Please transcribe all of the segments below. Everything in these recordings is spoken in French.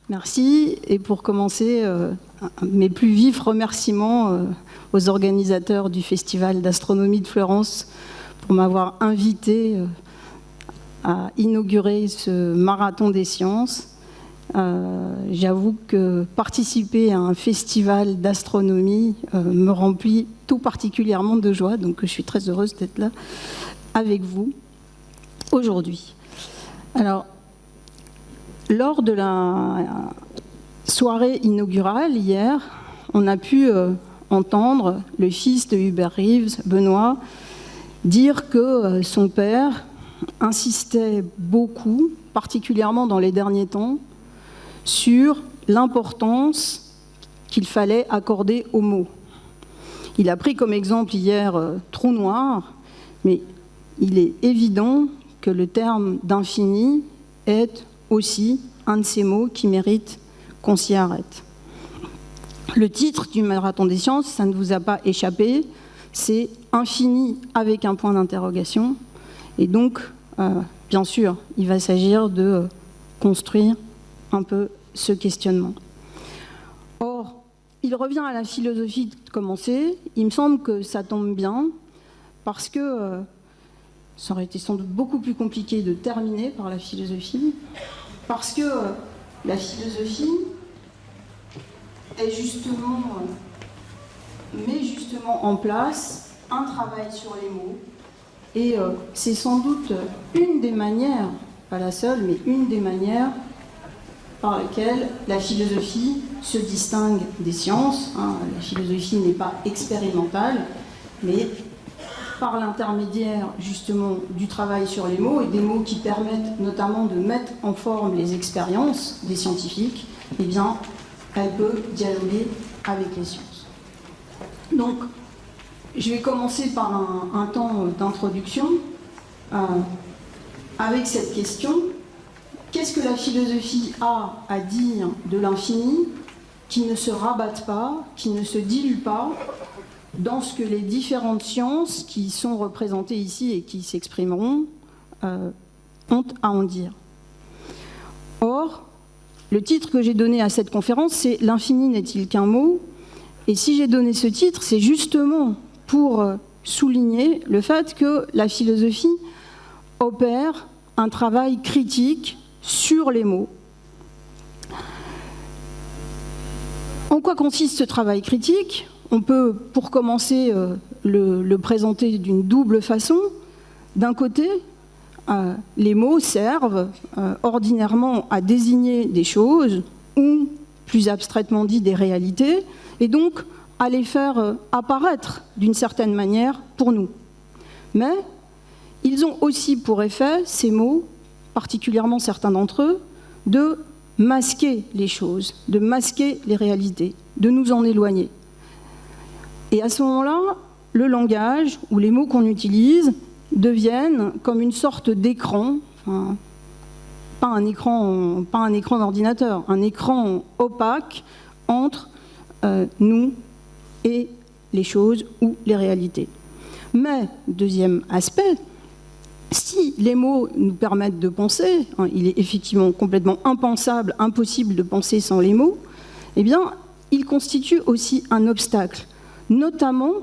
Merci. Et pour commencer, mes plus vifs remerciements aux organisateurs du Festival d'astronomie de Florence pour m'avoir invité à inaugurer ce marathon des sciences. J'avoue que participer à un festival d'astronomie me remplit tout particulièrement de joie, donc je suis très heureuse d'être là avec vous aujourd'hui. Alors, lors de la soirée inaugurale hier, on a pu entendre le fils de Hubert Reeves, Benoît, dire que son père insistait beaucoup, particulièrement dans les derniers temps, sur l'importance qu'il fallait accorder aux mots. Il a pris comme exemple hier trou noir, mais il est évident que le terme d'infini est aussi un de ces mots qui mérite qu'on s'y arrête. Le titre du marathon des sciences, ça ne vous a pas échappé, c'est infini avec un point d'interrogation. Et donc, bien sûr, il va s'agir de construire un peu ce questionnement. Or, il revient à la philosophie de commencer. Il me semble que ça tombe bien, parce que ça aurait été sans doute beaucoup plus compliqué de terminer par la philosophie, parce que la philosophie est met justement en place un travail sur les mots, et c'est sans doute une des manières, pas la seule, mais une des manières par lesquelles la philosophie se distingue des sciences. La philosophie n'est pas expérimentale, mais par l'intermédiaire justement du travail sur les mots, et des mots qui permettent notamment de mettre en forme les expériences des scientifiques, eh bien, elle peut dialoguer avec les sciences. Donc, je vais commencer par un temps d'introduction avec cette question. Qu'est-ce que la philosophie a à dire de l'infini qui ne se rabatte pas, qui ne se dilue pas dans ce que les différentes sciences qui sont représentées ici et qui s'exprimeront ont à en dire? Or, le titre que j'ai donné à cette conférence, c'est « L'infini n'est-il qu'un mot ?» Et si j'ai donné ce titre, c'est justement pour souligner le fait que la philosophie opère un travail critique sur les mots. En quoi consiste ce travail critique? On peut, pour commencer, le présenter d'une double façon. D'un côté, les mots servent ordinairement à désigner des choses, ou, plus abstraitement dit, des réalités, et donc à les faire apparaître d'une certaine manière pour nous. Mais ils ont aussi pour effet, ces mots, particulièrement certains d'entre eux, de masquer les choses, de masquer les réalités, de nous en éloigner. Et à ce moment-là, le langage ou les mots qu'on utilise deviennent comme une sorte d'écran, enfin, pas un écran d'ordinateur, un écran opaque entre nous et les choses ou les réalités. Mais, deuxième aspect, si les mots nous permettent de penser, il est effectivement complètement impensable, impossible de penser sans les mots, eh bien, ils constituent aussi un obstacle, notamment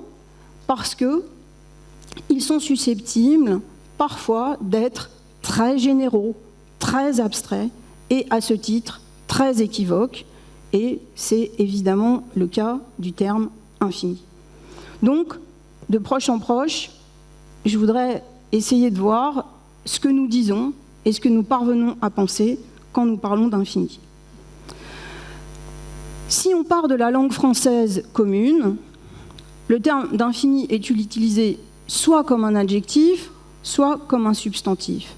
parce qu'ils sont susceptibles parfois d'être très généraux, très abstraits et à ce titre très équivoques, et c'est évidemment le cas du terme infini. Donc, de proche en proche, je voudrais essayer de voir ce que nous disons et ce que nous parvenons à penser quand nous parlons d'infini. Si on part de la langue française commune, le terme d'infini est utilisé soit comme un adjectif, soit comme un substantif.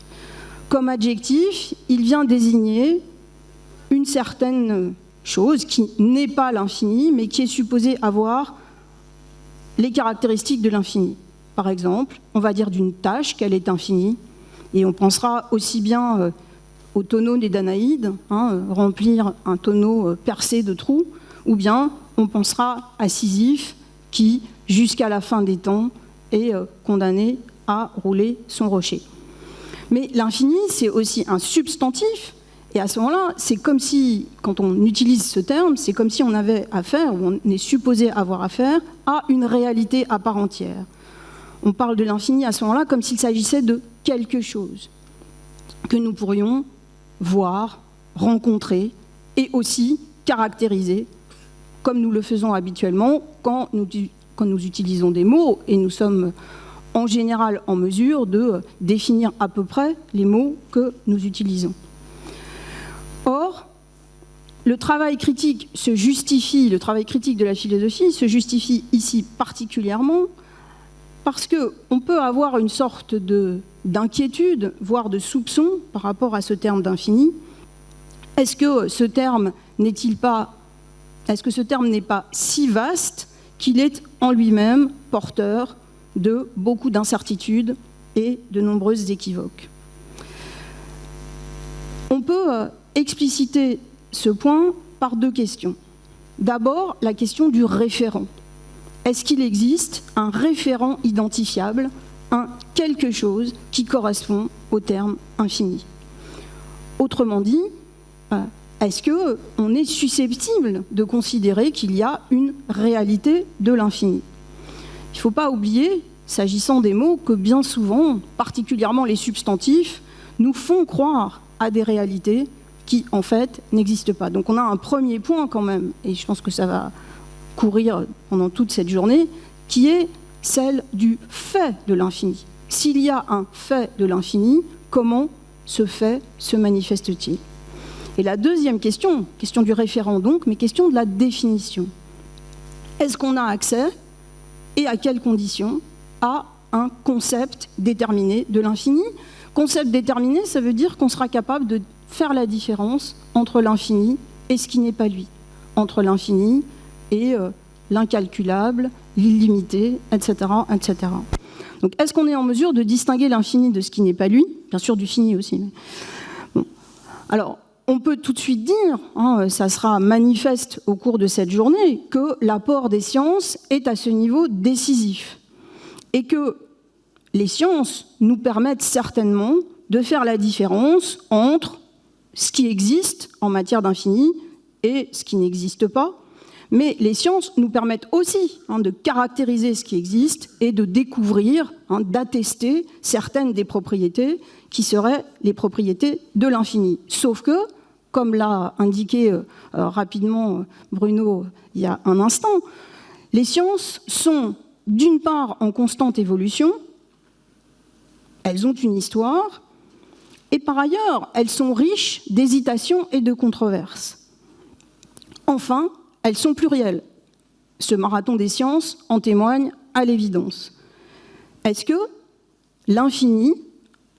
Comme adjectif, il vient désigner une certaine chose qui n'est pas l'infini, mais qui est supposée avoir les caractéristiques de l'infini. Par exemple, on va dire d'une tâche qu'elle est infinie, et on pensera aussi bien au tonneau des Danaïdes, remplir un tonneau percé de trous, ou bien on pensera à Sisyphe qui, jusqu'à la fin des temps, est condamné à rouler son rocher. Mais l'infini, c'est aussi un substantif, et à ce moment-là, c'est comme si, quand on utilise ce terme, c'est comme si on avait affaire, ou on est supposé avoir affaire, à une réalité à part entière. On parle de l'infini à ce moment-là comme s'il s'agissait de quelque chose que nous pourrions voir, rencontrer et aussi caractériser, comme nous le faisons habituellement quand nous utilisons des mots, et nous sommes en général en mesure de définir à peu près les mots que nous utilisons. Or, le travail critique de la philosophie se justifie ici particulièrement parce qu'on peut avoir une sorte d'inquiétude, voire de soupçon par rapport à ce terme d'infini. Est-ce que ce terme n'est pas si vaste qu'il est en lui-même porteur de beaucoup d'incertitudes et de nombreuses équivoques? On peut expliciter ce point par deux questions. D'abord, la question du référent. Est-ce qu'il existe un référent identifiable, un quelque chose qui correspond au terme infini? Autrement dit, est-ce qu'on est susceptible de considérer qu'il y a une réalité de l'infini? Il ne faut pas oublier, s'agissant des mots, que bien souvent, particulièrement les substantifs, nous font croire à des réalités qui, en fait, n'existent pas. Donc on a un premier point quand même, et je pense que ça va courir pendant toute cette journée, qui est celle du fait de l'infini. S'il y a un fait de l'infini, comment ce fait se manifeste-t-il? Et la deuxième question du référent donc, mais question de la définition. Est-ce qu'on a accès, et à quelles conditions, à un concept déterminé de l'infini? Concept déterminé, ça veut dire qu'on sera capable de faire la différence entre l'infini et ce qui n'est pas lui, entre l'infini et l'incalculable, l'illimité, etc., etc. Donc, est-ce qu'on est en mesure de distinguer l'infini de ce qui n'est pas lui? Bien sûr, du fini aussi. Mais... Bon. Alors, on peut tout de suite dire, ça sera manifeste au cours de cette journée, que l'apport des sciences est à ce niveau décisif. Et que les sciences nous permettent certainement de faire la différence entre ce qui existe en matière d'infini et ce qui n'existe pas. Mais les sciences nous permettent aussi de caractériser ce qui existe et de découvrir, d'attester certaines des propriétés qui seraient les propriétés de l'infini. Sauf que, comme l'a indiqué rapidement Bruno il y a un instant, les sciences sont d'une part en constante évolution, elles ont une histoire, et par ailleurs, elles sont riches d'hésitations et de controverses. Enfin, elles sont plurielles. Ce marathon des sciences en témoigne à l'évidence. Est-ce que l'infini,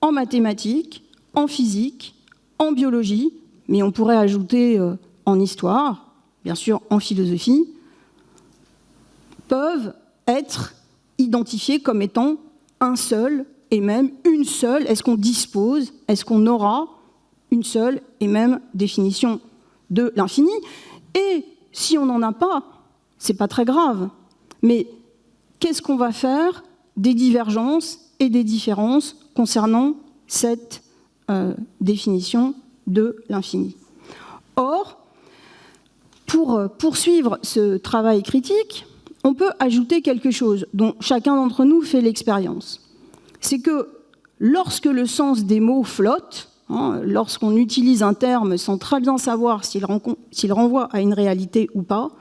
en mathématiques, en physique, en biologie, mais on pourrait ajouter en histoire, bien sûr en philosophie, peuvent être identifiés comme étant un seul et même une seule, est-ce qu'on aura une seule et même définition de l'infini? Et si on n'en a pas, c'est pas très grave. Mais qu'est-ce qu'on va faire des divergences et des différences concernant cette définition de l'infini? Or, pour poursuivre ce travail critique, on peut ajouter quelque chose dont chacun d'entre nous fait l'expérience. C'est que lorsque le sens des mots flotte, lorsqu'on utilise un terme sans très bien savoir s'il renvoie à une réalité ou pas,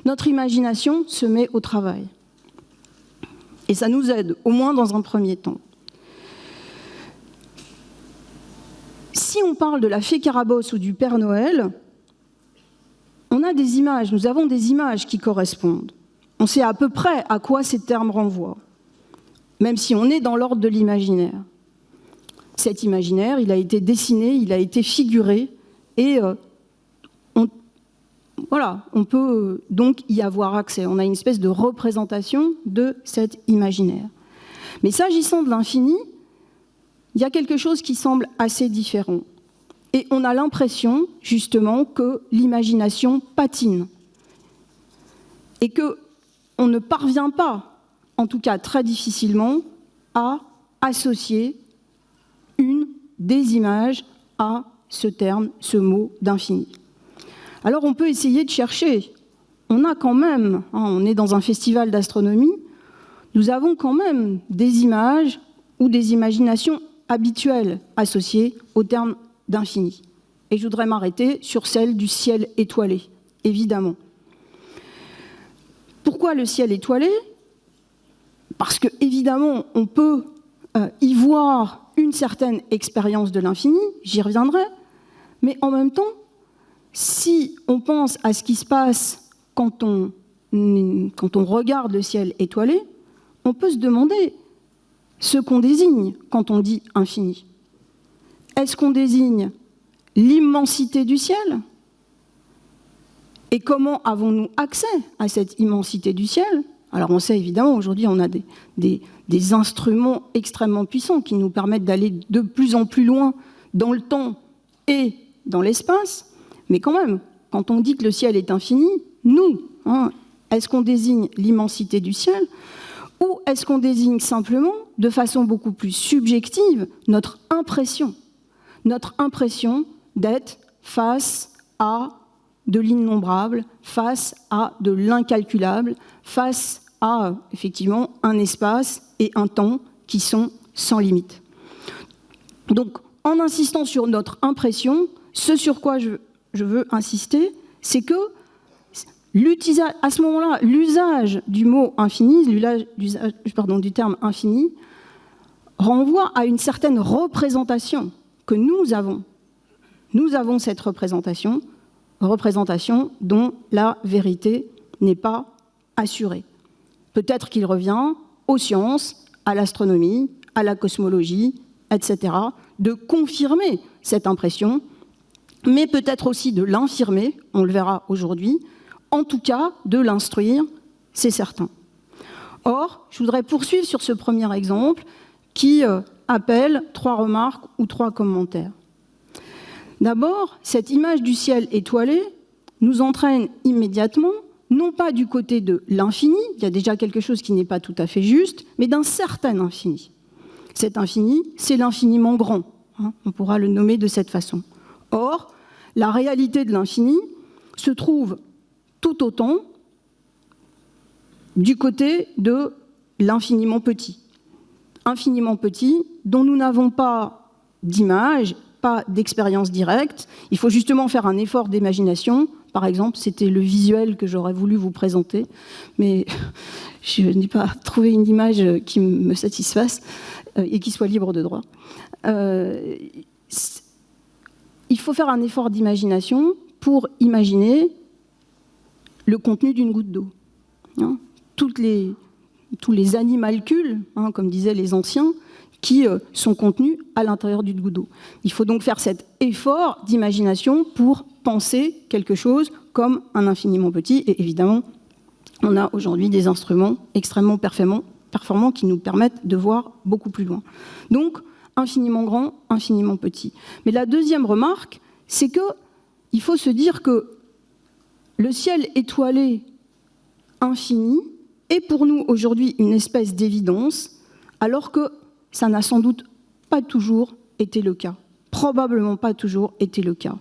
notre imagination se met au travail. Et ça nous aide, au moins dans un premier temps. Si on parle de la fée Carabosse ou du Père Noël, on a des images, nous avons des images qui correspondent. On sait à peu près à quoi ces termes renvoient, même si on est dans l'ordre de l'imaginaire. Cet imaginaire, il a été dessiné, il a été figuré, et on peut donc y avoir accès. On a une espèce de représentation de cet imaginaire. Mais s'agissant de l'infini, il y a quelque chose qui semble assez différent. Et on a l'impression, justement, que l'imagination patine. Et qu'on ne parvient pas, en tout cas très difficilement, à associer des images à ce terme, ce mot d'infini. Alors on peut essayer de chercher. On a quand même, on est dans un festival d'astronomie, nous avons quand même des images ou des imaginations habituelles associées au terme d'infini. Et je voudrais m'arrêter sur celle du ciel étoilé, évidemment. Pourquoi le ciel étoilé ? Parce que, évidemment, on peut y voir une certaine expérience de l'infini, j'y reviendrai, mais en même temps, si on pense à ce qui se passe quand on regarde le ciel étoilé, on peut se demander ce qu'on désigne quand on dit infini. Est-ce qu'on désigne l'immensité du ciel ? Et comment avons-nous accès à cette immensité du ciel ? Alors on sait évidemment, aujourd'hui on a des instruments extrêmement puissants qui nous permettent d'aller de plus en plus loin dans le temps et dans l'espace, mais quand même, quand on dit que le ciel est infini, nous, est-ce qu'on désigne l'immensité du ciel ou est-ce qu'on désigne simplement, de façon beaucoup plus subjective, notre impression d'être face à de l'innombrable, face à de l'incalculable, face à, effectivement, un espace et un temps qui sont sans limite. Donc, en insistant sur notre impression, ce sur quoi je veux insister, c'est que, à ce moment-là, l'usage du mot infini, du terme infini, renvoie à une certaine représentation que nous avons. Nous avons cette représentation dont la vérité n'est pas assurée. Peut-être qu'il revient aux sciences, à l'astronomie, à la cosmologie, etc., de confirmer cette impression, mais peut-être aussi de l'infirmer, on le verra aujourd'hui, en tout cas de l'instruire, c'est certain. Or, je voudrais poursuivre sur ce premier exemple qui appelle 3 remarques ou 3 commentaires. D'abord, cette image du ciel étoilé nous entraîne immédiatement, non pas du côté de l'infini, il y a déjà quelque chose qui n'est pas tout à fait juste, mais d'un certain infini. Cet infini, c'est l'infiniment grand, on pourra le nommer de cette façon. Or, la réalité de l'infini se trouve tout autant du côté de l'infiniment petit. Infiniment petit, dont nous n'avons pas d'image, pas d'expérience directe. Il faut justement faire un effort d'imagination. Par exemple, c'était le visuel que j'aurais voulu vous présenter, mais je n'ai pas trouvé une image qui me satisfasse et qui soit libre de droit. Il faut faire un effort d'imagination pour imaginer le contenu d'une goutte d'eau. Tous les animalcules, comme disaient les anciens, qui sont contenus à l'intérieur d'une goutte d'eau. Il faut donc faire cet effort d'imagination pour penser quelque chose comme un infiniment petit. Et évidemment, on a aujourd'hui des instruments extrêmement performants qui nous permettent de voir beaucoup plus loin. Donc, infiniment grand, infiniment petit. Mais la deuxième remarque, c'est qu'il faut se dire que le ciel étoilé infini est pour nous aujourd'hui une espèce d'évidence, alors que ça n'a sans doute pas toujours été le cas. Probablement pas toujours été le cas.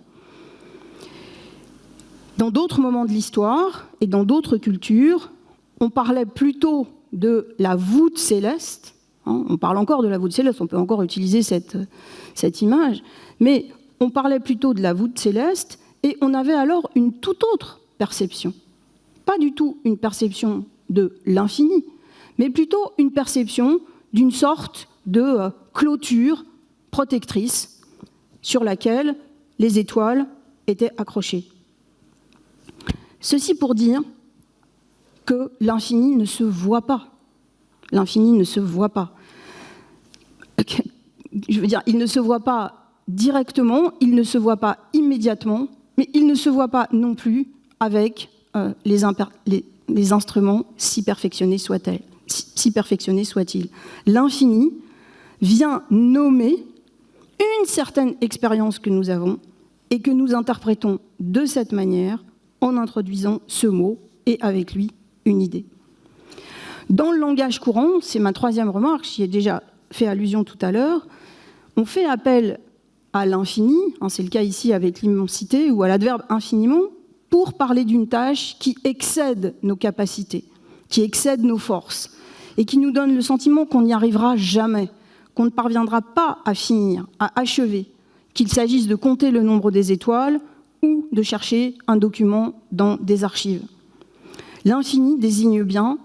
Dans d'autres moments de l'histoire et dans d'autres cultures, on parlait plutôt de la voûte céleste. On parle encore de la voûte céleste, on peut encore utiliser cette image, mais on parlait plutôt de la voûte céleste et on avait alors une toute autre perception. Pas du tout une perception de l'infini, mais plutôt une perception d'une sorte de clôture protectrice sur laquelle les étoiles étaient accrochées. Ceci pour dire que l'infini ne se voit pas. L'infini ne se voit pas. Je veux dire, il ne se voit pas directement, il ne se voit pas immédiatement, mais il ne se voit pas non plus avec les instruments si perfectionnés soient-ils. L'infini vient nommer une certaine expérience que nous avons et que nous interprétons de cette manière en introduisant ce mot et avec lui une idée. Dans le langage courant, c'est ma troisième remarque, j'y ai déjà fait allusion tout à l'heure, on fait appel à l'infini, c'est le cas ici avec l'immensité, ou à l'adverbe infiniment, pour parler d'une tâche qui excède nos capacités, qui excède nos forces, et qui nous donne le sentiment qu'on n'y arrivera jamais, qu'on ne parviendra pas à finir, à achever, qu'il s'agisse de compter le nombre des étoiles ou de chercher un document dans des archives. L'infini désigne bien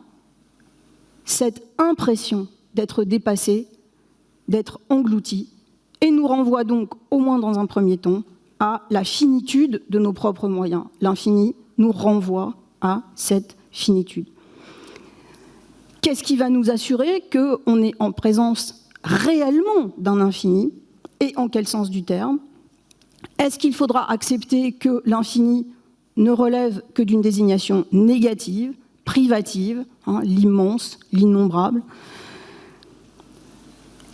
cette impression d'être dépassé, d'être englouti, et nous renvoie donc, au moins dans un premier temps, à la finitude de nos propres moyens. L'infini nous renvoie à cette finitude. Qu'est-ce qui va nous assurer qu'on est en présence réellement d'un infini, et en quel sens du terme? Est-ce qu'il faudra accepter que l'infini ne relève que d'une désignation négative, privative, l'immense, l'innombrable?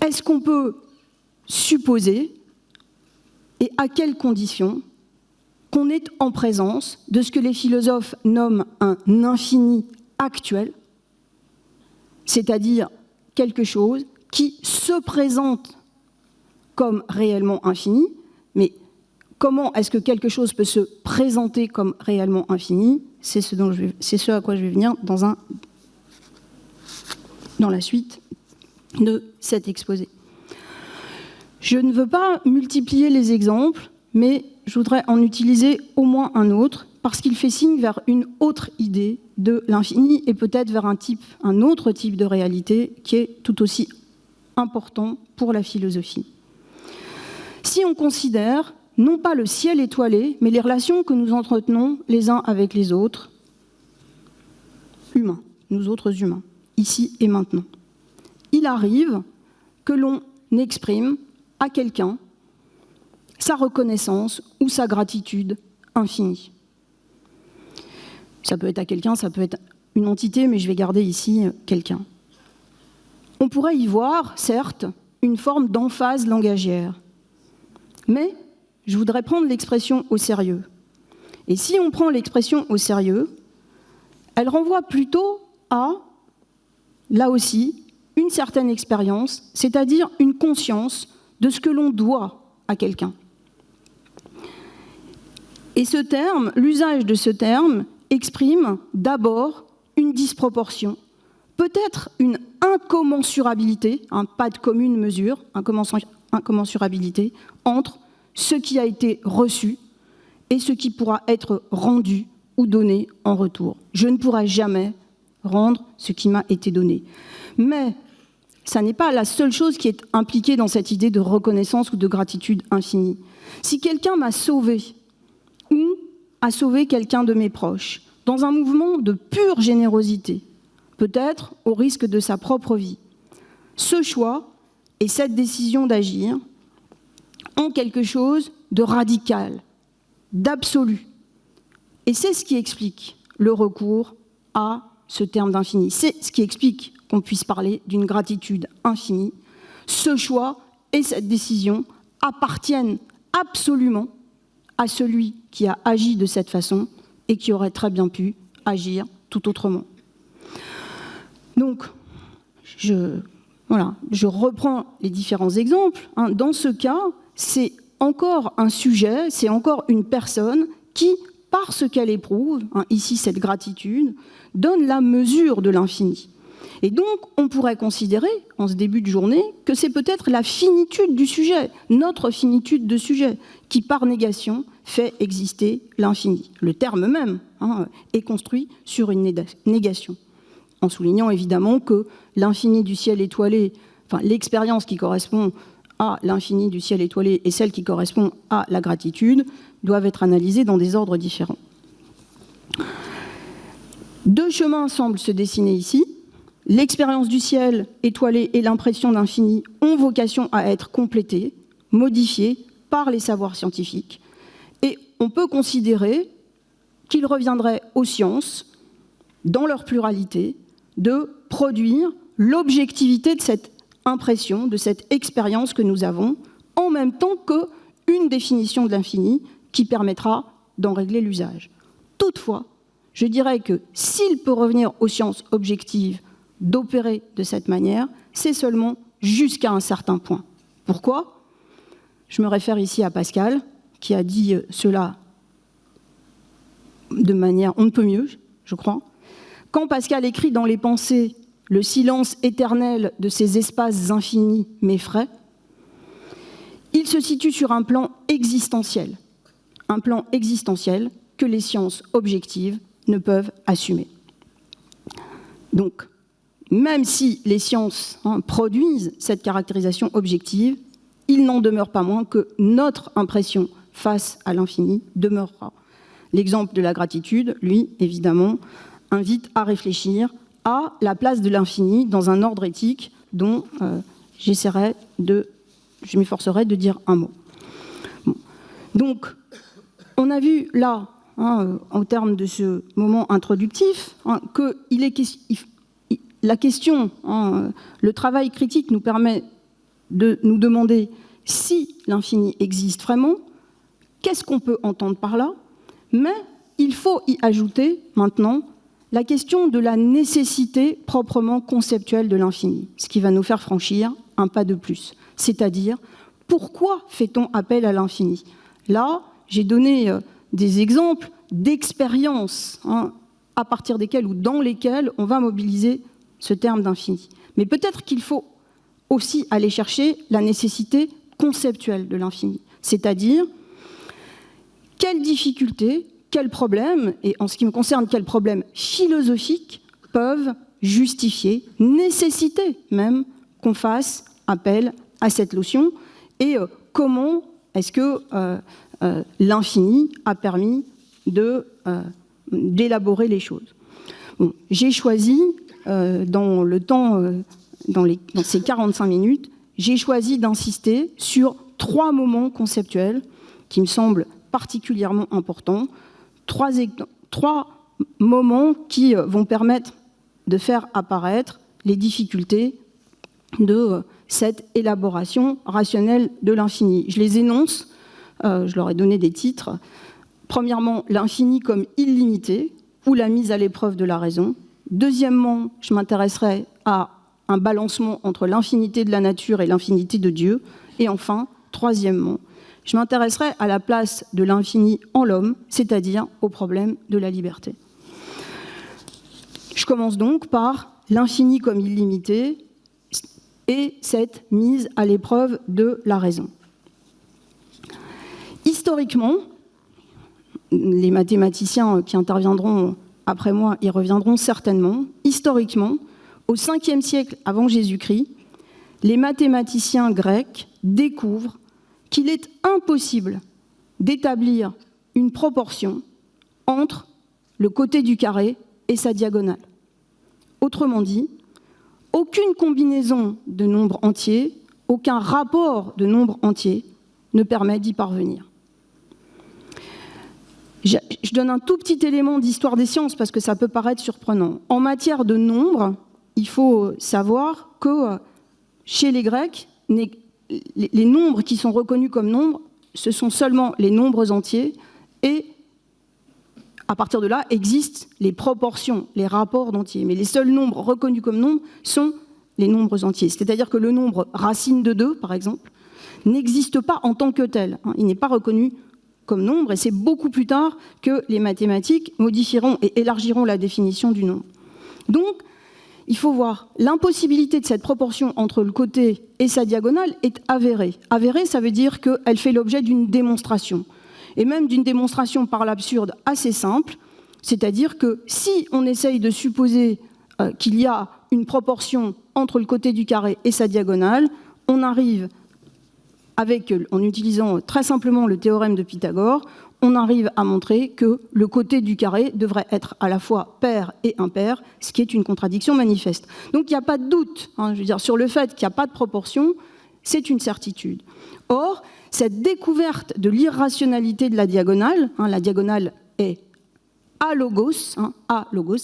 Est-ce qu'on peut supposer, et à quelles conditions, qu'on est en présence de ce que les philosophes nomment un infini actuel, c'est-à-dire quelque chose qui se présente comme réellement infini, mais comment est-ce que quelque chose peut se présenter comme réellement infini? C'est ce à quoi je vais venir dans la suite de cet exposé. Je ne veux pas multiplier les exemples, mais je voudrais en utiliser au moins un autre, parce qu'il fait signe vers une autre idée de l'infini et peut-être vers un autre type de réalité qui est tout aussi important pour la philosophie. Si on considère non pas le ciel étoilé, mais les relations que nous entretenons les uns avec les autres, humains, nous autres humains, ici et maintenant, il arrive que l'on exprime à quelqu'un sa reconnaissance ou sa gratitude infinie. Ça peut être à quelqu'un, ça peut être une entité, mais je vais garder ici quelqu'un. On pourrait y voir, certes, une forme d'emphase langagière, mais je voudrais prendre l'expression au sérieux. Et si on prend l'expression au sérieux, elle renvoie plutôt à, là aussi, une certaine expérience, c'est-à-dire une conscience de ce que l'on doit à quelqu'un. Et ce terme, l'usage de ce terme, exprime d'abord une disproportion, peut-être une incommensurabilité, pas de commune mesure, incommensurabilité, entre ce qui a été reçu et ce qui pourra être rendu ou donné en retour. Je ne pourrai jamais rendre ce qui m'a été donné. Mais ça n'est pas la seule chose qui est impliquée dans cette idée de reconnaissance ou de gratitude infinie. Si quelqu'un m'a sauvé ou a sauvé quelqu'un de mes proches, dans un mouvement de pure générosité, peut-être au risque de sa propre vie, ce choix et cette décision d'agir ont quelque chose de radical, d'absolu. Et c'est ce qui explique le recours à ce terme d'infini. C'est ce qui explique qu'on puisse parler d'une gratitude infinie. Ce choix et cette décision appartiennent absolument à celui qui a agi de cette façon et qui aurait très bien pu agir tout autrement. Donc, je reprends les différents exemples. Dans ce cas, c'est encore un sujet, c'est encore une personne qui, par ce qu'elle éprouve, ici cette gratitude, donne la mesure de l'infini. Et donc, on pourrait considérer, en ce début de journée, que c'est peut-être la finitude du sujet, notre finitude de sujet, qui, par négation, fait exister l'infini. Le terme même est construit sur une négation, en soulignant évidemment que l'infini du ciel étoilé, l'expérience qui correspond à l'infini du ciel étoilé et celle qui correspond à la gratitude, doivent être analysées dans des ordres différents. Deux chemins semblent se dessiner ici. L'expérience du ciel étoilé et l'impression d'infini ont vocation à être complétées, modifiées par les savoirs scientifiques. Et on peut considérer qu'il reviendrait aux sciences, dans leur pluralité, de produire l'objectivité de cette impression, de cette expérience que nous avons en même temps qu'une définition de l'infini qui permettra d'en régler l'usage. Toutefois, je dirais que s'il peut revenir aux sciences objectives d'opérer de cette manière, c'est seulement jusqu'à un certain point. Pourquoi ? Je me réfère ici à Pascal, qui a dit cela de manière on ne peut mieux, je crois. Quand Pascal écrit dans les Pensées « Le silence éternel de ces espaces infinis m'effraie », il se situe sur un plan existentiel que les sciences objectives ne peuvent assumer. Donc, même si les sciences produisent cette caractérisation objective, il n'en demeure pas moins que notre impression face à l'infini demeurera. L'exemple de la gratitude, lui, évidemment, invite à réfléchir à la place de l'infini dans un ordre éthique dont je m'efforcerai de dire un mot. Bon. Donc, on a vu là, au terme de ce moment introductif, que la question, le travail critique nous permet de nous demander si l'infini existe vraiment, qu'est-ce qu'on peut entendre par là, mais il faut y ajouter maintenant la question de la nécessité proprement conceptuelle de l'infini, ce qui va nous faire franchir un pas de plus, c'est-à-dire pourquoi fait-on appel à l'infini ? Là, j'ai donné des exemples d'expériences à partir desquelles ou dans lesquelles on va mobiliser ce terme d'infini. Mais peut-être qu'il faut aussi aller chercher la nécessité conceptuelle de l'infini, c'est-à-dire quelles difficultés, quels problèmes, et en ce qui me concerne, quels problèmes philosophiques peuvent justifier, nécessiter même qu'on fasse appel à cette notion, et comment est-ce que l'infini a permis d'élaborer les choses. Bon, j'ai choisi, dans ces 45 minutes, j'ai choisi d'insister sur 3 moments conceptuels qui me semblent particulièrement importants, 3 moments qui vont permettre de faire apparaître les difficultés de cette élaboration rationnelle de l'infini. Je les énonce, je leur ai donné des titres. Premièrement, l'infini comme illimité ou la mise à l'épreuve de la raison. Deuxièmement, je m'intéresserai à un balancement entre l'infinité de la nature et l'infinité de Dieu. Et enfin, troisièmement, je m'intéresserai à la place de l'infini en l'homme, c'est-à-dire au problème de la liberté. Je commence donc par l'infini comme illimité et cette mise à l'épreuve de la raison. Historiquement, les mathématiciens qui interviendront après moi y reviendront certainement, historiquement, au 5e siècle avant Jésus-Christ, les mathématiciens grecs découvrent qu'il est impossible d'établir une proportion entre le côté du carré et sa diagonale. Autrement dit, aucune combinaison de nombres entiers, aucun rapport de nombres entiers ne permet d'y parvenir. Je donne un tout petit élément d'histoire des sciences parce que ça peut paraître surprenant. En matière de nombres, il faut savoir que chez les Grecs, les nombres qui sont reconnus comme nombres, ce sont seulement les nombres entiers et à partir de là existent les proportions, les rapports d'entiers. Mais les seuls nombres reconnus comme nombres sont les nombres entiers. C'est-à-dire que le nombre racine de 2, par exemple, n'existe pas en tant que tel. Il n'est pas reconnu comme nombre et c'est beaucoup plus tard que les mathématiques modifieront et élargiront la définition du nombre. Donc, il faut voir, l'impossibilité de cette proportion entre le côté et sa diagonale est avérée. Avérée, ça veut dire qu'elle fait l'objet d'une démonstration. Et même d'une démonstration par l'absurde assez simple, c'est-à-dire que si on essaye de supposer qu'il y a une proportion entre le côté du carré et sa diagonale, on arrive, en utilisant très simplement le théorème de Pythagore, on arrive à montrer que le côté du carré devrait être à la fois pair et impair, ce qui est une contradiction manifeste. Donc il n'y a pas de doute sur le fait qu'il n'y a pas de proportion, c'est une certitude. Or, cette découverte de l'irrationalité de la diagonale est alogos,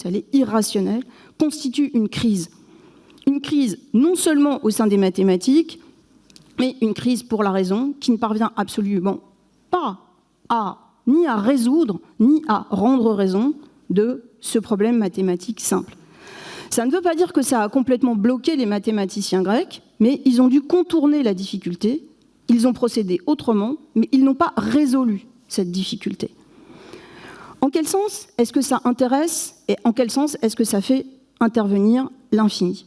elle est irrationnelle, constitue une crise. Une crise non seulement au sein des mathématiques, mais une crise pour la raison qui ne parvient absolument pas ni à résoudre, ni à rendre raison de ce problème mathématique simple. Ça ne veut pas dire que ça a complètement bloqué les mathématiciens grecs, mais ils ont dû contourner la difficulté, ils ont procédé autrement, mais ils n'ont pas résolu cette difficulté. En quel sens est-ce que ça intéresse et en quel sens est-ce que ça fait intervenir l'infini?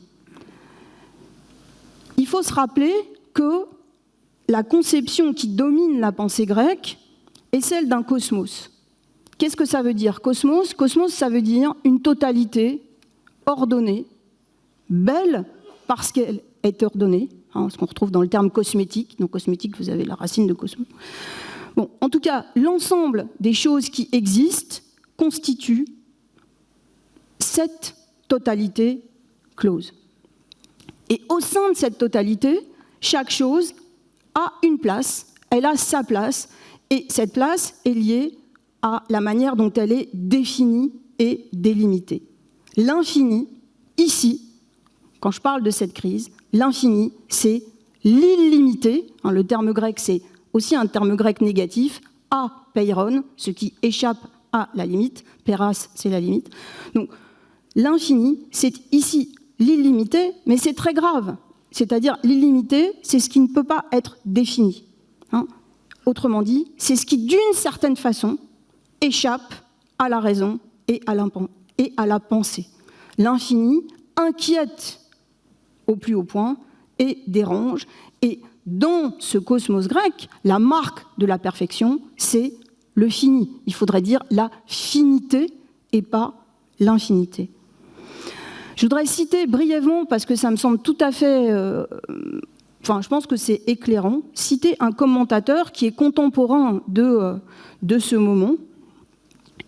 Il faut se rappeler que la conception qui domine la pensée grecque est celle d'un cosmos. Qu'est-ce que ça veut dire, cosmos? Cosmos, ça veut dire une totalité ordonnée, belle parce qu'elle est ordonnée, ce qu'on retrouve dans le terme cosmétique. Donc cosmétique, vous avez la racine de cosmos. Bon, en tout cas, l'ensemble des choses qui existent constitue cette totalité close. Et au sein de cette totalité, chaque chose a une place, elle a sa place, et cette place est liée à la manière dont elle est définie et délimitée. L'infini, ici, quand je parle de cette crise, l'infini, c'est l'illimité. Le terme grec, c'est aussi un terme grec négatif, apeiron, ce qui échappe à la limite. Péras, c'est la limite. Donc, l'infini, c'est ici l'illimité, mais c'est très grave. C'est-à-dire, l'illimité, c'est ce qui ne peut pas être défini. Autrement dit, c'est ce qui, d'une certaine façon, échappe à la raison et à la pensée. L'infini inquiète au plus haut point et dérange. Et dans ce cosmos grec, la marque de la perfection, c'est le fini. Il faudrait dire la finité et pas l'infinité. Je voudrais citer brièvement, parce que ça me semble tout à fait... je pense que c'est éclairant, citer un commentateur qui est contemporain de ce moment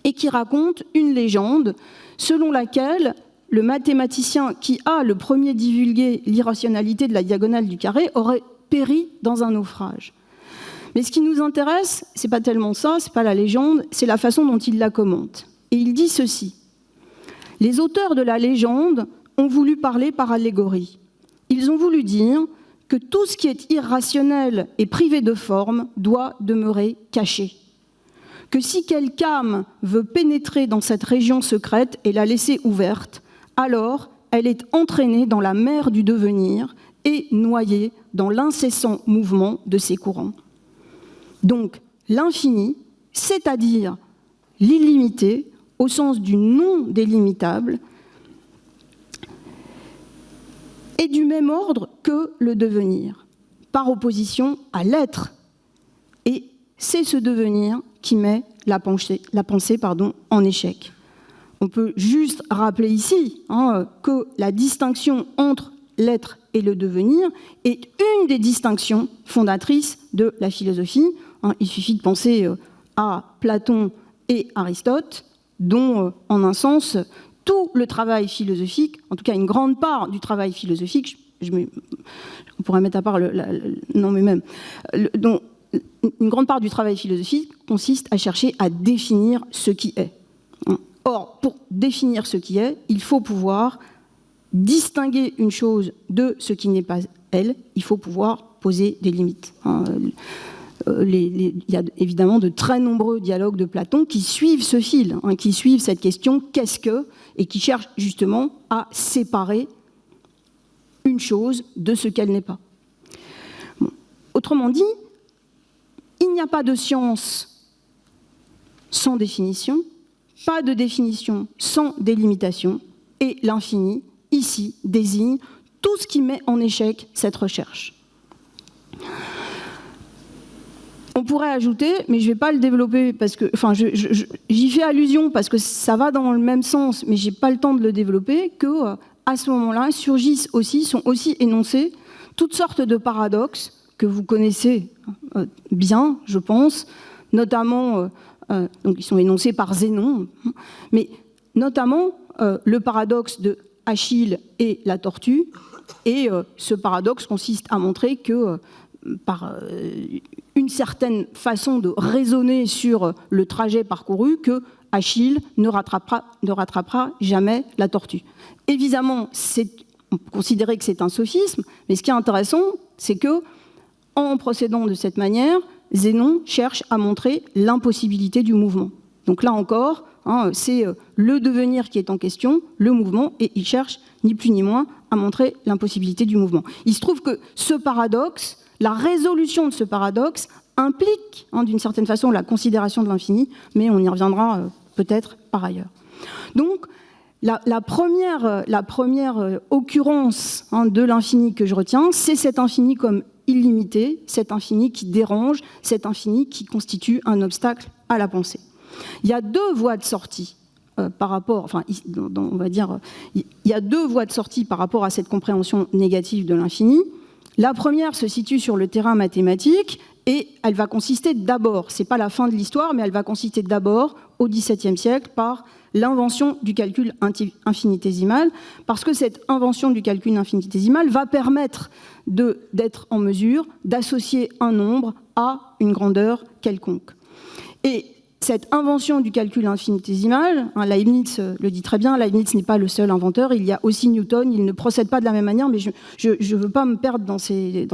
et qui raconte une légende selon laquelle le mathématicien qui a le premier divulgué l'irrationalité de la diagonale du carré aurait péri dans un naufrage. Mais ce qui nous intéresse, c'est pas tellement ça, c'est pas la légende, c'est la façon dont il la commente. Et il dit ceci: les auteurs de la légende ont voulu parler par allégorie. Ils ont voulu dire que tout ce qui est irrationnel et privé de forme doit demeurer caché. Que si quelque âme veut pénétrer dans cette région secrète et la laisser ouverte, alors elle est entraînée dans la mer du devenir et noyée dans l'incessant mouvement de ses courants. Donc l'infini, c'est-à-dire l'illimité, au sens du non délimitable, est du même ordre que le devenir, par opposition à l'être. Et c'est ce devenir qui met la pensée en échec. On peut juste rappeler ici que la distinction entre l'être et le devenir est une des distinctions fondatrices de la philosophie. Il suffit de penser à Platon et Aristote, dont, en un sens, tout le travail philosophique, en tout cas une grande part du travail philosophique, on pourrait mettre à part donc, une grande part du travail philosophique consiste à chercher à définir ce qui est. Or, pour définir ce qui est, il faut pouvoir distinguer une chose de ce qui n'est pas elle, il faut pouvoir poser des limites. Il y a évidemment de très nombreux dialogues de Platon qui suivent ce fil, qui suivent cette question « qu'est-ce que ?», et qui cherchent justement à séparer une chose de ce qu'elle n'est pas. Bon. Autrement dit, il n'y a pas de science sans définition, pas de définition sans délimitation, et l'infini, ici, désigne tout ce qui met en échec cette recherche. On pourrait ajouter, mais je ne vais pas le développer, parce que, j'y fais allusion parce que ça va dans le même sens, mais je n'ai pas le temps de le développer, qu'à ce moment-là sont aussi énoncés toutes sortes de paradoxes que vous connaissez bien, je pense, notamment, donc ils sont énoncés par Zénon, mais notamment le paradoxe de Achille et la tortue, et ce paradoxe consiste à montrer que par une certaine façon de raisonner sur le trajet parcouru, que Achille ne rattrapera jamais la tortue. Évidemment, on peut considérer que c'est un sophisme, mais ce qui est intéressant, c'est que en procédant de cette manière, Zénon cherche à montrer l'impossibilité du mouvement. Donc là encore, c'est le devenir qui est en question, le mouvement, et il cherche ni plus ni moins à montrer l'impossibilité du mouvement. Il se trouve que ce paradoxe, la résolution de ce paradoxe, implique d'une certaine façon la considération de l'infini, mais on y reviendra peut-être par ailleurs. Donc la première occurrence de l'infini que je retiens, c'est cet infini comme illimité, cet infini qui dérange, cet infini qui constitue un obstacle à la pensée. Il y a deux voies de sortie par rapport, enfin, on va dire, il y a deux voies de sortie par rapport à cette compréhension négative de l'infini. La première se situe sur le terrain mathématique et elle va consister d'abord, c'est pas la fin de l'histoire, mais elle va consister d'abord au XVIIe siècle par l'invention du calcul infinitésimal, parce que cette invention du calcul infinitésimal va permettre d'être en mesure d'associer un nombre à une grandeur quelconque. Et cette invention du calcul infinitésimal, Leibniz le dit très bien, Leibniz n'est pas le seul inventeur, il y a aussi Newton, il ne procède pas de la même manière, mais je ne veux pas me perdre dans ces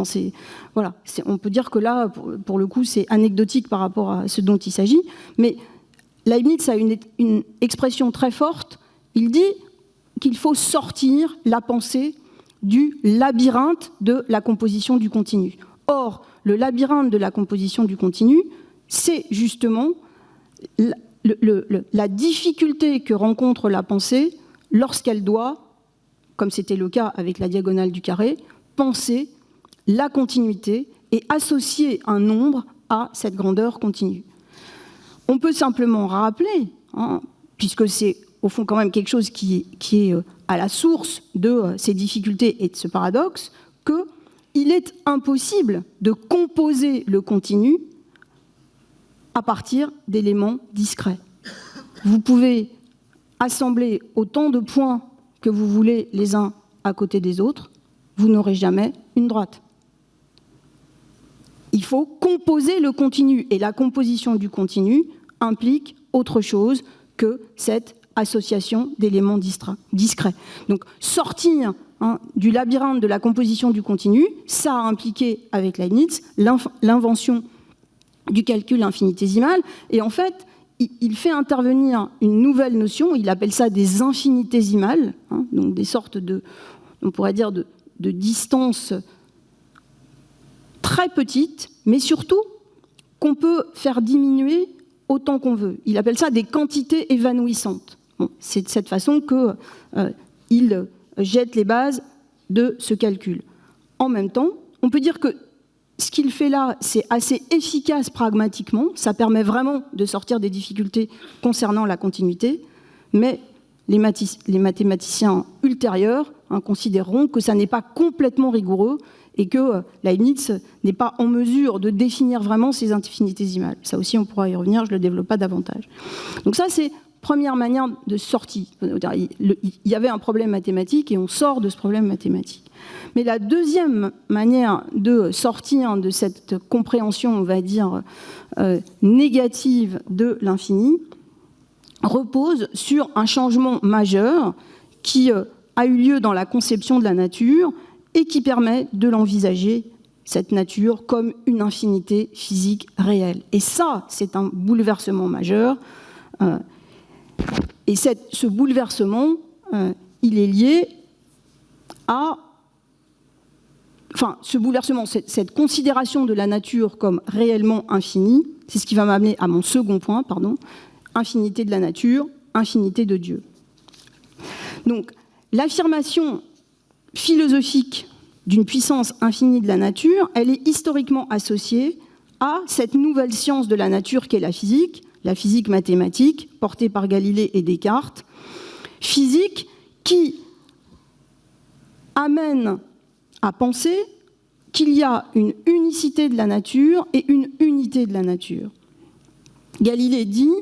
voilà, on peut dire que là, pour le coup, c'est anecdotique par rapport à ce dont il s'agit, mais Leibniz a une expression très forte, il dit qu'il faut sortir la pensée du labyrinthe de la composition du continu. Or, le labyrinthe de la composition du continu, c'est justement la difficulté que rencontre la pensée lorsqu'elle doit, comme c'était le cas avec la diagonale du carré, penser la continuité et associer un nombre à cette grandeur continue. On peut simplement rappeler, puisque c'est au fond quand même quelque chose qui est à la source de ces difficultés et de ce paradoxe, qu'il est impossible de composer le continu à partir d'éléments discrets. Vous pouvez assembler autant de points que vous voulez les uns à côté des autres, vous n'aurez jamais une droite. Il faut composer le continu, et la composition du continu implique autre chose que cette association d'éléments discrets. Donc sortir du labyrinthe de la composition du continu, ça a impliqué avec Leibniz l'invention du calcul infinitésimal, et en fait, il fait intervenir une nouvelle notion, il appelle ça des infinitésimales, donc des sortes de, on pourrait dire, de distances très petites, mais surtout qu'on peut faire diminuer autant qu'on veut. Il appelle ça des quantités évanouissantes. Bon, c'est de cette façon qu'il jette les bases de ce calcul. En même temps, on peut dire que ce qu'il fait là, c'est assez efficace pragmatiquement, ça permet vraiment de sortir des difficultés concernant la continuité, mais les mathématiciens ultérieurs considéreront que ça n'est pas complètement rigoureux et que Leibniz n'est pas en mesure de définir vraiment ces infinitésimales. Ça aussi, on pourra y revenir, je ne le développe pas davantage. Donc ça, c'est première manière de sortie. Il y avait un problème mathématique et on sort de ce problème mathématique. Mais la deuxième manière de sortir de cette compréhension, on va dire, négative de l'infini, repose sur un changement majeur qui a eu lieu dans la conception de la nature et qui permet de l'envisager, cette nature, comme une infinité physique réelle. Et ça, c'est un bouleversement majeur. Et ce bouleversement, il est lié à... Enfin, ce bouleversement, cette considération de la nature comme réellement infinie, c'est ce qui va m'amener à mon second point, infinité de la nature, infinité de Dieu. Donc, l'affirmation philosophique d'une puissance infinie de la nature, elle est historiquement associée à cette nouvelle science de la nature qu'est la physique mathématique, portée par Galilée et Descartes, physique qui amène à penser qu'il y a une unicité de la nature et une unité de la nature. Galilée dit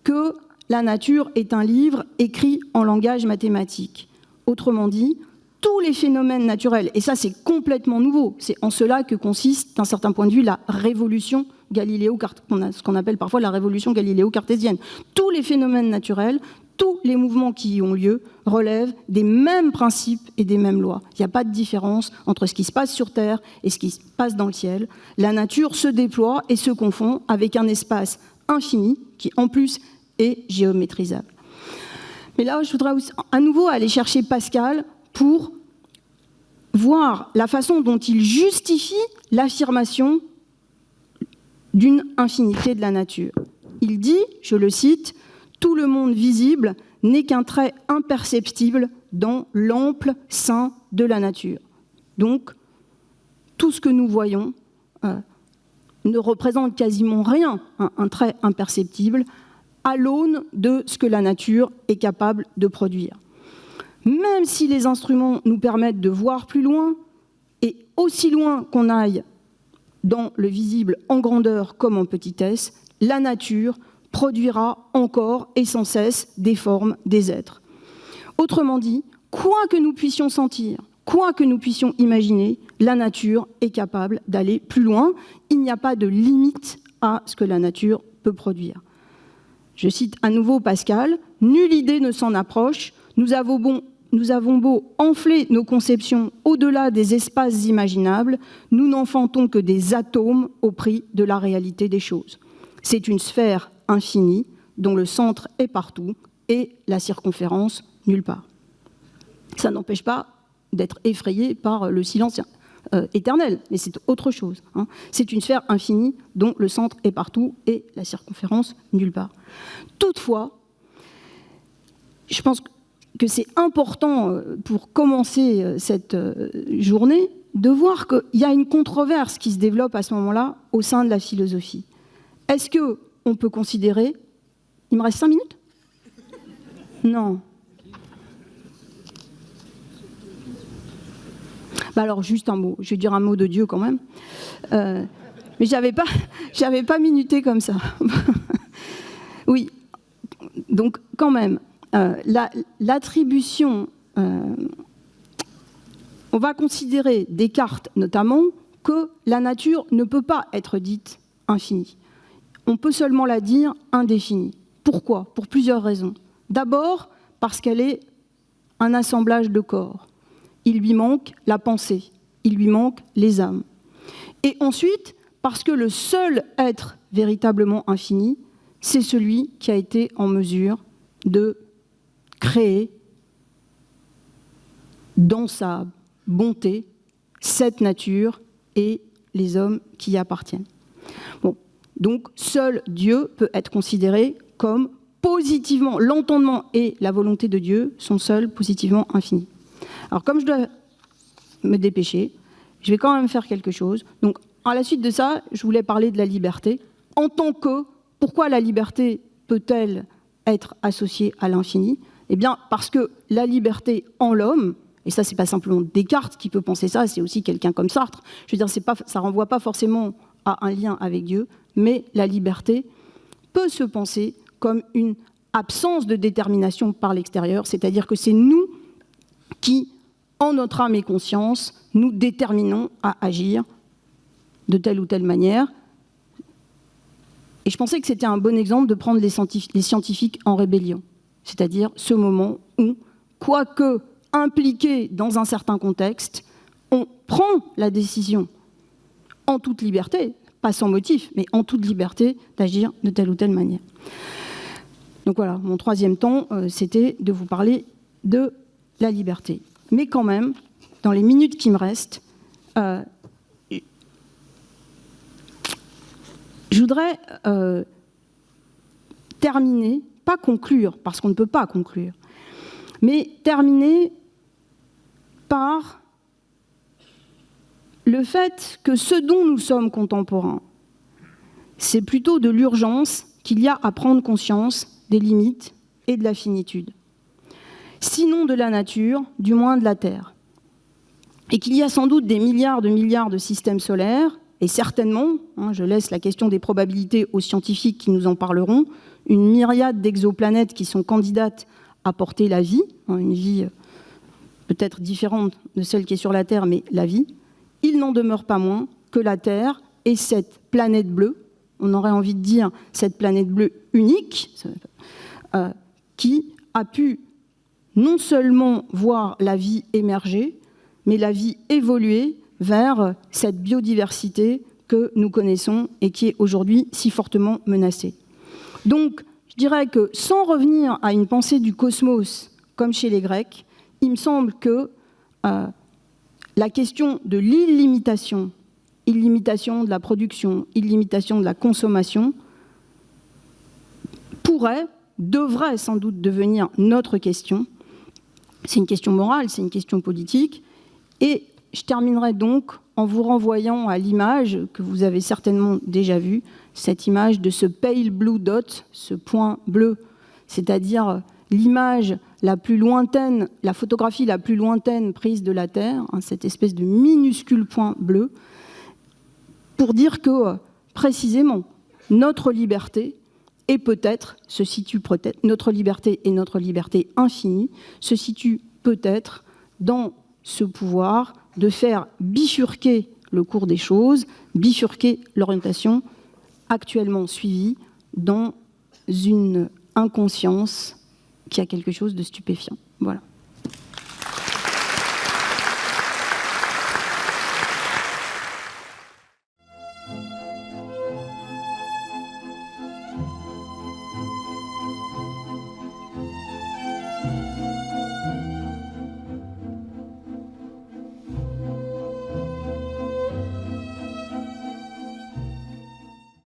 que la nature est un livre écrit en langage mathématique. Autrement dit, tous les phénomènes naturels, et ça c'est complètement nouveau, c'est en cela que consiste, d'un certain point de vue, la révolution ce qu'on appelle parfois la révolution galiléo-cartésienne. Tous les phénomènes naturels, tous les mouvements qui y ont lieu relèvent des mêmes principes et des mêmes lois. Il n'y a pas de différence entre ce qui se passe sur Terre et ce qui se passe dans le ciel. La nature se déploie et se confond avec un espace infini qui, en plus, est géométrisable. Mais là, je voudrais aussi, à nouveau aller chercher Pascal pour voir la façon dont il justifie l'affirmation d'une infinité de la nature. Il dit, je le cite, « Tout le monde visible n'est qu'un trait imperceptible dans l'ample sein de la nature. » Donc, tout ce que nous voyons ne représente quasiment rien, un trait imperceptible, à l'aune de ce que la nature est capable de produire. Même si les instruments nous permettent de voir plus loin, et aussi loin qu'on aille dans le visible en grandeur comme en petitesse, la nature produira encore et sans cesse des formes, des êtres. Autrement dit, quoi que nous puissions sentir, quoi que nous puissions imaginer, la nature est capable d'aller plus loin. Il n'y a pas de limite à ce que la nature peut produire. Je cite à nouveau Pascal, « Nulle idée ne s'en approche, nous avons beau enfler nos conceptions au-delà des espaces imaginables, nous n'enfantons que des atomes au prix de la réalité des choses. C'est une sphère infinie dont le centre est partout et la circonférence nulle part. » Ça n'empêche pas d'être effrayé par le silence éternel, mais c'est autre chose. C'est une sphère infinie dont le centre est partout et la circonférence nulle part. Toutefois, je pense que c'est important pour commencer cette journée de voir qu'il y a une controverse qui se développe à ce moment-là au sein de la philosophie. Est-ce qu'on peut considérer... Il me reste 5 minutes ? Non. Bah alors, juste un mot. Je vais dire un mot de Dieu quand même. Mais j'avais pas minuté comme ça. Oui. Donc, quand même, l'attribution... on va considérer Descartes, notamment, que la nature ne peut pas être dite infinie. On peut seulement la dire indéfinie. Pourquoi ? Pour plusieurs raisons. D'abord, parce qu'elle est un assemblage de corps. Il lui manque la pensée, il lui manque les âmes. Et ensuite, parce que le seul être véritablement infini, c'est celui qui a été en mesure de créer dans sa bonté cette nature et les hommes qui y appartiennent. Bon, donc seul Dieu peut être considéré comme positivement, l'entendement et la volonté de Dieu sont seuls positivement infinis. Alors comme je dois me dépêcher, je vais quand même faire quelque chose. Donc à la suite de ça, je voulais parler de la liberté. En tant que, pourquoi la liberté peut-elle être associée à l'infini ? Eh bien parce que la liberté en l'homme, et ça c'est pas simplement Descartes qui peut penser ça, c'est aussi quelqu'un comme Sartre, je veux dire, ça renvoie pas forcément à un lien avec Dieu, mais la liberté peut se penser comme une absence de détermination par l'extérieur, c'est-à-dire que c'est nous qui, en notre âme et conscience, nous déterminons à agir de telle ou telle manière. Et je pensais que c'était un bon exemple de prendre les scientifiques en rébellion, c'est-à-dire ce moment où, quoique impliqué dans un certain contexte, on prend la décision en toute liberté, pas sans motif, mais en toute liberté d'agir de telle ou telle manière. Donc voilà, mon troisième temps, c'était de vous parler de la liberté. Mais quand même, dans les minutes qui me restent, je voudrais terminer, pas conclure, parce qu'on ne peut pas conclure, mais terminer par le fait que ce dont nous sommes contemporains, c'est plutôt de l'urgence qu'il y a à prendre conscience des limites et de la finitude. Sinon de la nature, du moins de la Terre. Et qu'il y a sans doute des milliards de systèmes solaires, et certainement, je laisse la question des probabilités aux scientifiques qui nous en parleront, une myriade d'exoplanètes qui sont candidates à porter la vie, une vie peut-être différente de celle qui est sur la Terre, mais la vie, il n'en demeure pas moins que la Terre est cette planète bleue, on aurait envie de dire cette planète bleue unique, qui a pu non seulement voir la vie émerger, mais la vie évoluer vers cette biodiversité que nous connaissons et qui est aujourd'hui si fortement menacée. Donc, je dirais que sans revenir à une pensée du cosmos comme chez les Grecs, il me semble que la question de l'illimitation, illimitation de la production, illimitation de la consommation, devrait sans doute devenir notre question. C'est une question morale, c'est une question politique. Et je terminerai donc en vous renvoyant à l'image que vous avez certainement déjà vue, cette image de ce pale blue dot, ce point bleu, c'est-à-dire l'image la plus lointaine, la photographie la plus lointaine prise de la Terre, cette espèce de minuscule point bleu, pour dire que, précisément, notre liberté et peut-être se situe peut-être, notre liberté et notre liberté infinie se situe peut-être dans ce pouvoir de faire bifurquer le cours des choses, bifurquer l'orientation actuellement suivie dans une inconscience qui a quelque chose de stupéfiant. Voilà.